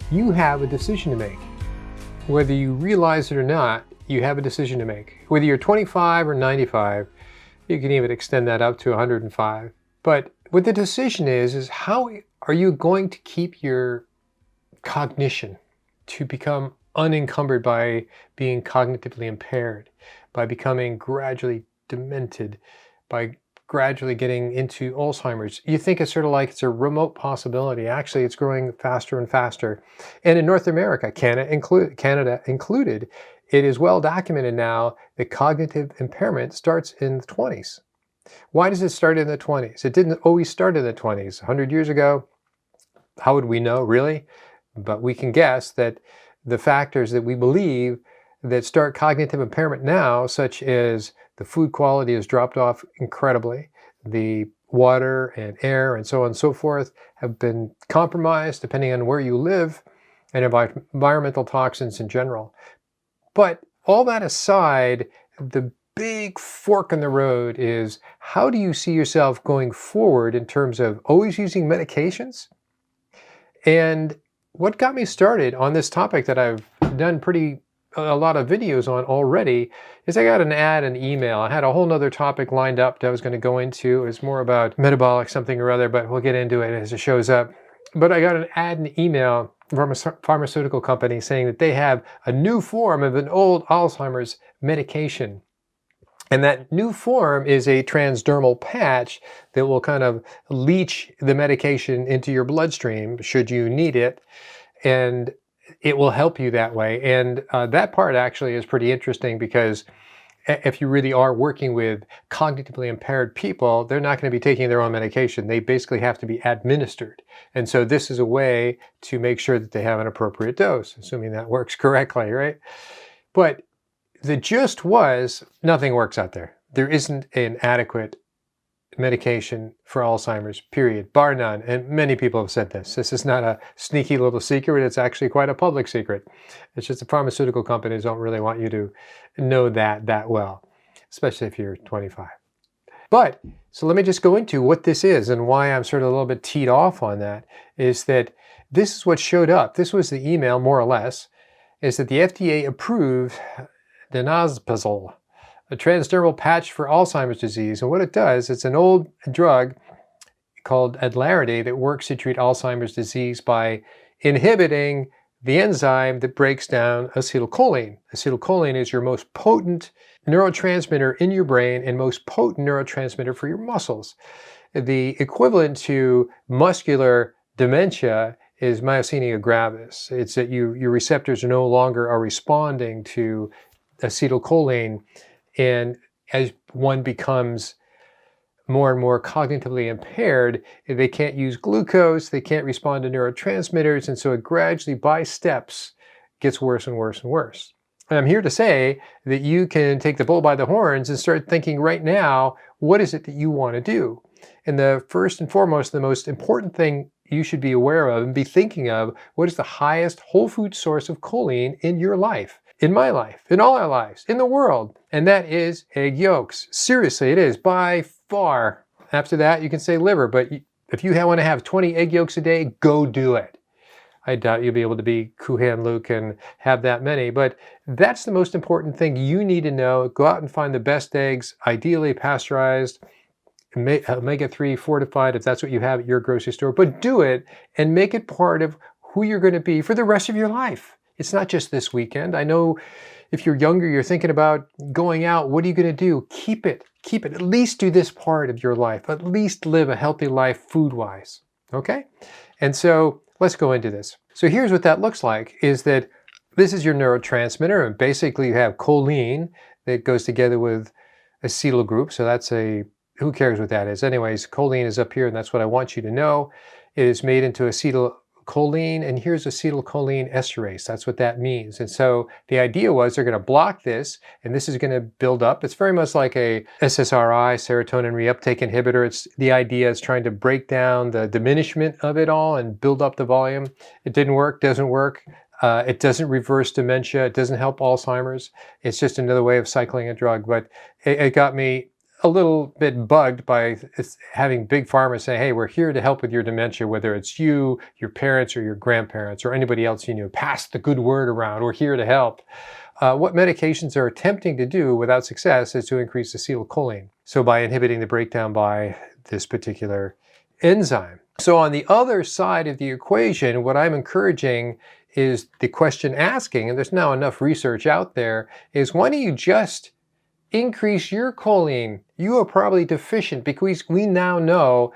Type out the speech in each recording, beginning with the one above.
you have a decision to make. Whether you realize it or not, you have a decision to make. Whether you're 25 or 95, you can even extend that up to 105. But what the decision is how are you going to keep your cognition to become unencumbered by being cognitively impaired, by becoming gradually demented, by gradually getting into Alzheimer's. You think it's sort of like it's a remote possibility. Actually, it's growing faster and faster. And in North America, Canada included, it is well documented now that cognitive impairment starts in the 20s. Why does it start in the 20s? It didn't always start in the 20s. 100 years ago, how would we know, really? But we can guess that the factors that we believe that start cognitive impairment now, such as the food quality has dropped off incredibly, the water and air and so on and so forth have been compromised depending on where you live, and environmental toxins in general. But all that aside, the big fork in the road is, how do you see yourself going forward in terms of always using medications? And what got me started on this topic that I've done a lot of videos on already is I got an ad and email. I had a whole nother topic lined up that I was going to go into. It was more about metabolic something or other, but we'll get into it as it shows up. But I got an ad and email from a pharmaceutical company saying that they have a new form of an old Alzheimer's medication. And that new form is a transdermal patch that will kind of leach the medication into your bloodstream should you need it. And it will help you that way. And that part actually is pretty interesting, because if you really are working with cognitively impaired people, they're not going to be taking their own medication. They basically have to be administered. And so this is a way to make sure that they have an appropriate dose, assuming that works correctly, right? But the gist was, nothing works out there. There isn't an adequate medication for Alzheimer's, period, bar none. And many people have said this. This is not a sneaky little secret. It's actually quite a public secret. It's just the pharmaceutical companies don't really want you to know that well, especially if you're 25. But, so let me just go into what this is and why I'm sort of a little bit teed off on that, is that this is what showed up. This was the email, more or less, is that the FDA approved the NAS Puzzle, a transdermal patch for Alzheimer's disease. And what it does, it's an old drug called Wellevate that works to treat Alzheimer's disease by inhibiting the enzyme that breaks down acetylcholine. Acetylcholine is your most potent neurotransmitter in your brain and most potent neurotransmitter for your muscles. The equivalent to muscular dementia is myasthenia gravis. It's that your receptors are no longer responding to acetylcholine. And as one becomes more and more cognitively impaired, they can't use glucose, they can't respond to neurotransmitters, and so it gradually, by steps, gets worse and worse and worse. And I'm here to say that you can take the bull by the horns and start thinking right now, what is it that you want to do? And the first and foremost, the most important thing you should be aware of and be thinking of, what is the highest whole food source of choline in your life? In my life, in all our lives, in the world, and that is egg yolks. Seriously, it is by far. After that, you can say liver, but if you want to have 20 egg yolks a day, go do it. I doubt you'll be able to be Kuhan Luke and have that many, but that's the most important thing you need to know. Go out and find the best eggs, ideally pasteurized, omega-3 fortified, if that's what you have at your grocery store, but do it and make it part of who you're going to be for the rest of your life. It's not just this weekend. I know if you're younger, you're thinking about going out. What are you going to do? Keep it. At least do this part of your life. At least live a healthy life food-wise. Okay? And so let's go into this. So here's what that looks like, is that this is your neurotransmitter. And basically you have choline that goes together with acetyl group. So that's who cares what that is? Anyways, choline is up here, and that's what I want you to know. It is made into acetylcholine, and here's acetylcholine esterase. That's what that means. And so the idea was they're going to block this, and this is going to build up. It's very much like a SSRI, serotonin reuptake inhibitor. The idea is trying to break down the diminishment of it all and build up the volume. It didn't work, doesn't work. It doesn't reverse dementia. It doesn't help Alzheimer's. It's just another way of cycling a drug. But it got me a little bit bugged by having big pharma say, hey, we're here to help with your dementia, whether it's you, your parents, or your grandparents, or anybody else you knew. Pass the good word around. We're here to help. What medications are attempting to do without success is to increase acetylcholine. So by inhibiting the breakdown by this particular enzyme. So on the other side of the equation, what I'm encouraging is the question asking, and there's now enough research out there, is why don't you just increase your choline? You are probably deficient, because we now know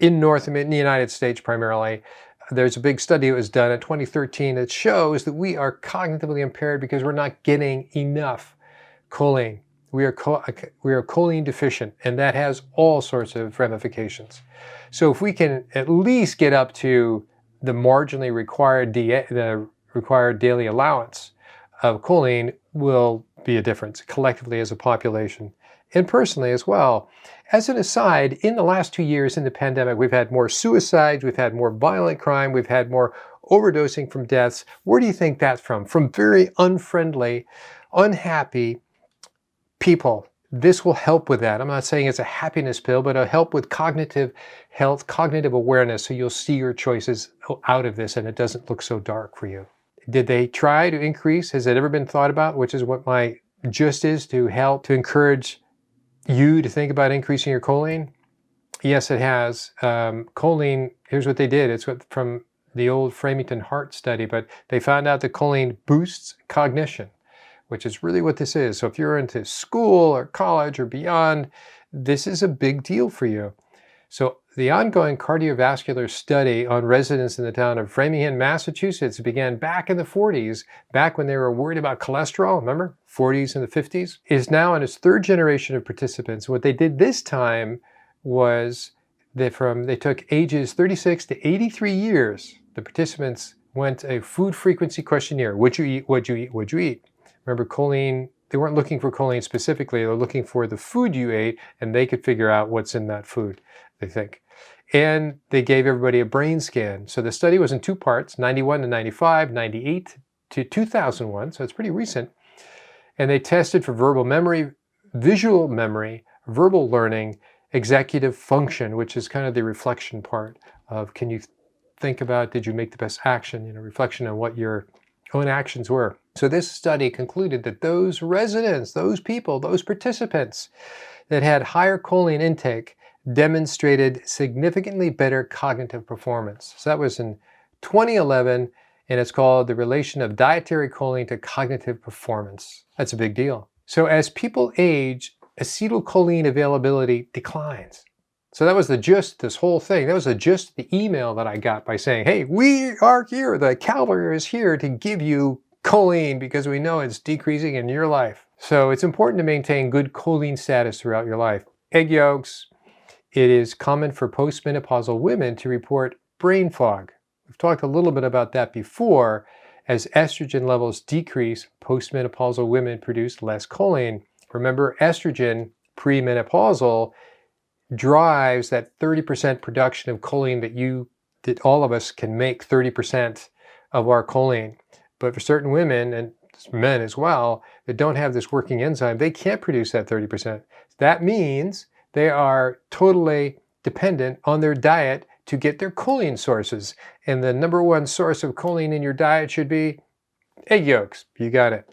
in the United States primarily, there's a big study that was done in 2013 that shows that we are cognitively impaired because we're not getting enough choline. We are choline deficient, and that has all sorts of ramifications. So if we can at least get up to the marginally required daily allowance of choline, will be a difference collectively as a population and personally as well. As an aside, in the last 2 years in the pandemic, we've had more suicides, we've had more violent crime, we've had more overdosing from deaths. Where do you think that's from? From very unfriendly, unhappy people. This will help with that. I'm not saying it's a happiness pill, but it'll help with cognitive health, cognitive awareness, so you'll see your choices out of this and it doesn't look so dark for you. Did they try to increase? Has it ever been thought about? Which is what my gist is, to help to encourage you to think about increasing your choline? Yes, it has. Choline, here's what they did. It's from the old Framingham Heart study, but they found out that choline boosts cognition, which is really what this is. So if you're into school or college or beyond, this is a big deal for you. So the ongoing cardiovascular study on residents in the town of Framingham, Massachusetts began back in the 40s, back when they were worried about cholesterol, remember? 40s and the 50s, is now in its third generation of participants. What they did this time was they took ages 36 to 83 years. The participants went a food frequency questionnaire. Would you eat? Would you eat? Would you eat? Remember, choline, they weren't looking for choline specifically. They were looking for the food you ate, and they could figure out what's in that food, they think. And they gave everybody a brain scan. So the study was in two parts, 91 to 95, 98 to 2001, so it's pretty recent. And they tested for verbal memory, visual memory, verbal learning, executive function, which is kind of the reflection part of, can you think about, did you make the best action, reflection on what your own actions were. So this study concluded that those residents, those people, those participants that had higher choline intake demonstrated significantly better cognitive performance. So that was in 2011, and it's called the relation of dietary choline to cognitive performance. That's a big deal. So as people age, acetylcholine availability declines. So that was the gist, this whole thing. That was the gist, the email that I got by saying, hey, we are here, the cavalry is here to give you choline because we know it's decreasing in your life. So it's important to maintain good choline status throughout your life. Egg yolks. It is common for postmenopausal women to report brain fog. We've talked a little bit about that before. As estrogen levels decrease, postmenopausal women produce less choline. Remember, estrogen, premenopausal, drives that 30% production of choline that all of us can make 30% of our choline. But for certain women, and men as well, that don't have this working enzyme, they can't produce that 30%. That means they are totally dependent on their diet to get their choline sources. And the number one source of choline in your diet should be egg yolks. You got it.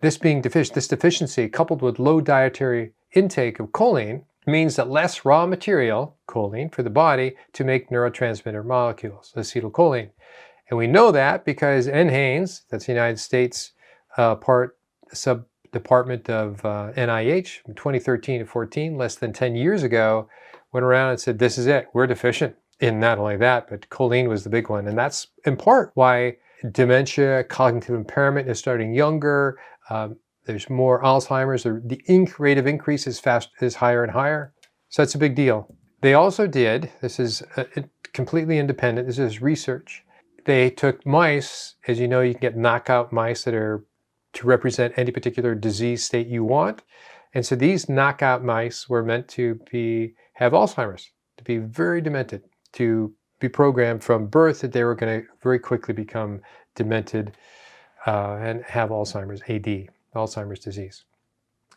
This deficiency, coupled with low dietary intake of choline, means that less raw material, choline, for the body to make neurotransmitter molecules, acetylcholine. And we know that because NHANES, that's the United States sub-department of NIH, from 2013 to 14, less than 10 years ago, went around and said, this is it, we're deficient in not only that, but choline was the big one. And that's in part why dementia, cognitive impairment is starting younger. There's more Alzheimer's. The rate of increase is higher and higher. So that's a big deal. They also did, this is completely independent, this is research. They took mice, as you know, you can get knockout mice that are to represent any particular disease state you want. And so these knockout mice were meant to have Alzheimer's, to be very demented, to be programmed from birth that they were going to very quickly become demented and have Alzheimer's, AD, Alzheimer's disease.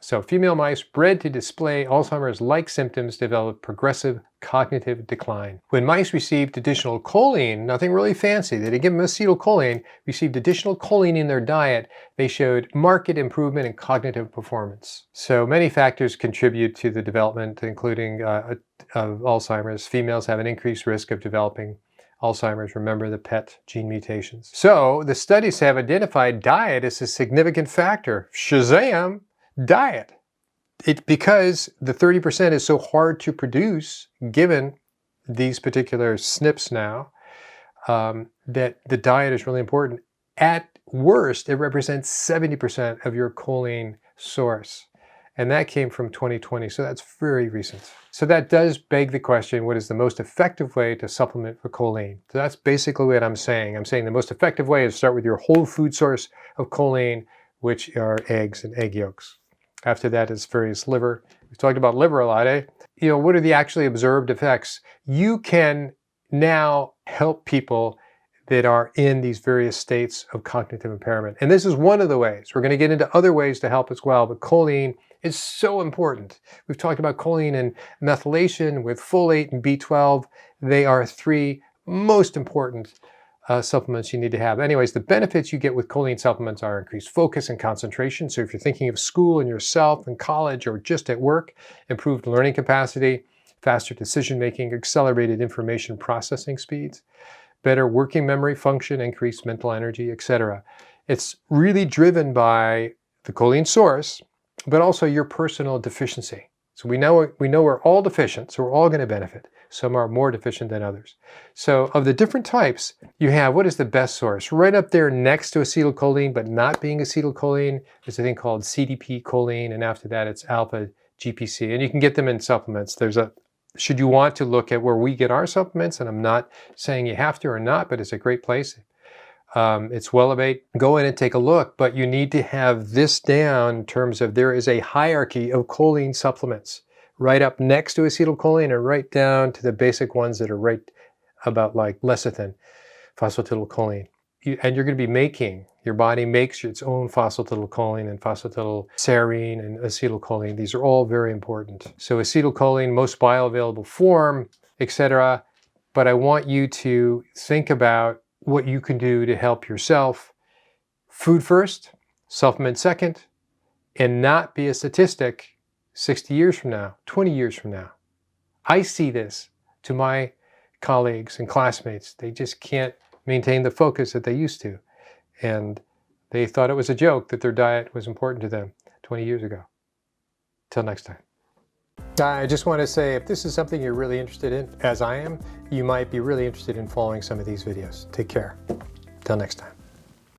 So female mice bred to display Alzheimer's-like symptoms develop progressive cognitive decline. When mice received additional choline, nothing really fancy, they didn't give them acetylcholine, received additional choline in their diet, they showed marked improvement in cognitive performance. So many factors contribute to the development, including of Alzheimer's. Females have an increased risk of developing Alzheimer's, remember the PET gene mutations. So the studies have identified diet as a significant factor. Shazam! Diet. Because the 30% is so hard to produce, given these particular SNPs now, that the diet is really important. At worst, it represents 70% of your choline source. And that came from 2020, so that's very recent. So that does beg the question, what is the most effective way to supplement for choline? So that's basically what I'm saying. I'm saying the most effective way is to start with your whole food source of choline, which are eggs and egg yolks. After that is various liver. We've talked about liver a lot, eh? You know, what are the actually observed effects? You can now help people that are in these various states of cognitive impairment. And this is one of the ways. We're going to get into other ways to help as well, but choline is so important. We've talked about choline and methylation with folate and B12. They are three most important supplements you need to have. Anyways, the benefits you get with choline supplements are increased focus and concentration. So if you're thinking of school and yourself and college or just at work, improved learning capacity, faster decision-making, accelerated information processing speeds, better working memory function, increased mental energy, etc. It's really driven by the choline source, but also your personal deficiency. So we know we're all deficient, so we're all going to benefit. Some are more deficient than others. So of the different types, you have what is the best source? Right up there next to acetylcholine, but not being acetylcholine, is a thing called CDP choline, and after that it's alpha GPC. And you can get them in supplements. Should you want to look at where we get our supplements, and I'm not saying you have to or not, but it's a great place. It's Wellevate. Go in and take a look, but you need to have this down in terms of there is a hierarchy of choline supplements right up next to acetylcholine and right down to the basic ones that are right about like lecithin, phosphatidylcholine. And you're going to be making, your body makes its own phosphatidylcholine and phosphatidylserine and acetylcholine. These are all very important. So acetylcholine, most bioavailable form, etc. But I want you to think about what you can do to help yourself. Food first, supplement second, and not be a statistic 60 years from now, 20 years from now. I see this to my colleagues and classmates. They just can't maintain the focus that they used to. And they thought it was a joke that their diet was important to them 20 years ago. Till next time. I just want to say, if this is something you're really interested in, as I am, you might be really interested in following some of these videos. Take care. Till next time.